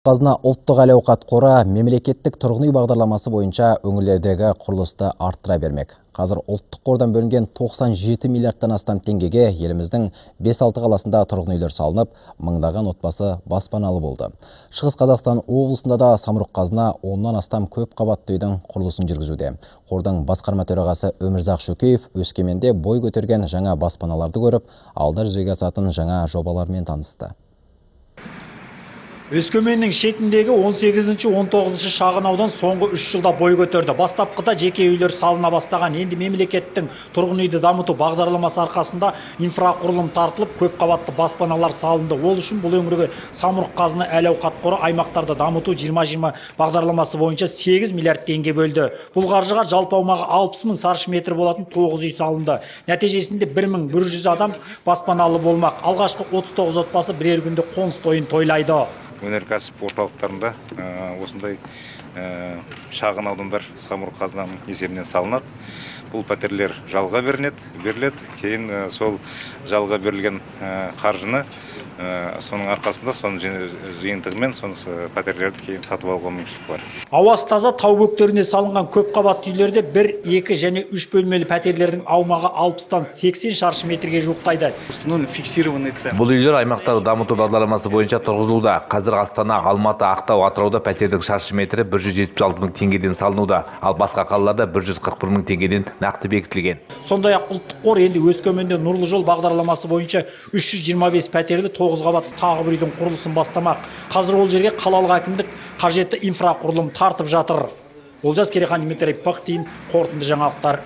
Қазына ұлттық әл-ауқат қоры мемлекеттік тұрғын үй бағдарламасы бойынша өңірлердегі құрылысты арттыра бермек. Қазір ұлттық қордан бөлінген 97 миллиардтан астам теңгеге еліміздің 5-6 қаласында тұрғын үйлер салынып, мыңдаған отбасы баспаналы болды. Шығыс Қазақстан облысында да самұрық-қазына 10-нан астам көп қабатты үйдің құрылысын жүргізуде. Қордың басқарма төрағасы Өмірзақ Шөкеев Өскеменде бой көтерген жаңа баспаналарды көріп, алда жүзеге асатын жаңа жобалармен танысты. Өскеменнің шетіндегі 18-19 шағын аудан соңғы 3 жылда бой көтерді. Бастапқыда жеке үйлер салына бастаған, енді мемлекеттің тұрғын үйді дамыту бағдарламасы арқасында инфрақұрылым тартылып, көп қабатты баспаналар салынды. Ол үшін бұл өңірге самұрық-қазына әл-ауқат қоры аймақтарды дамыту 2020 бағдарламасы бойынша 8 миллиард теңге бөлді. Бұл қаржыға жалпы аумағы 60 мың шаршы метр болатын 9 үй салынды. Нәтижесінде 1100 адам баспаналы болмақ. Алғашқы 39 отбасы бірер күнде қоныс тойын тойлайды. Өнеркәсіп орталықтарында осындай шағын аудандар самұрық-қазынаның есебінен салынады. Бұл пәтерлер жалға беріледі. Кейін сол жалға берілген қаржыны соның арқасында соның жиынтығымен соны пәтерлерді кейін сатып алуға мүмкіншілік бар. Ауасы таза тау бөктеріне салынған көп қабатты үйлерде 1, 2 және 3 бөлмелі пәтерлердің аумағы 60-тан 80 шаршы метрге жуықтайды. Бұл үйлер аймақтарды дамыту бағдарламасы бойынша тұрғызылуда. Қазір Астана, Алматы, Ақтау, Атырауда пәтердің шаршы метрі 176 мың теңгеден салынуда, ал басқа қалаларда 141 мың теңгеден нақты бекітілген. Сондай-ақ ұлттық қор енді Өскеменде Нұрлы жол бағдарламасы бойынша 325 пәтерлі 9 қабатты тағы бір үйдің құрылысын бастамақ. Қазір ол жерге қалалық әкімдік қажетті инфрақұрылым тартып жатыр. Олжас Керейхан, Дмитрий Пыхтин, қорытынды жаңалықтар.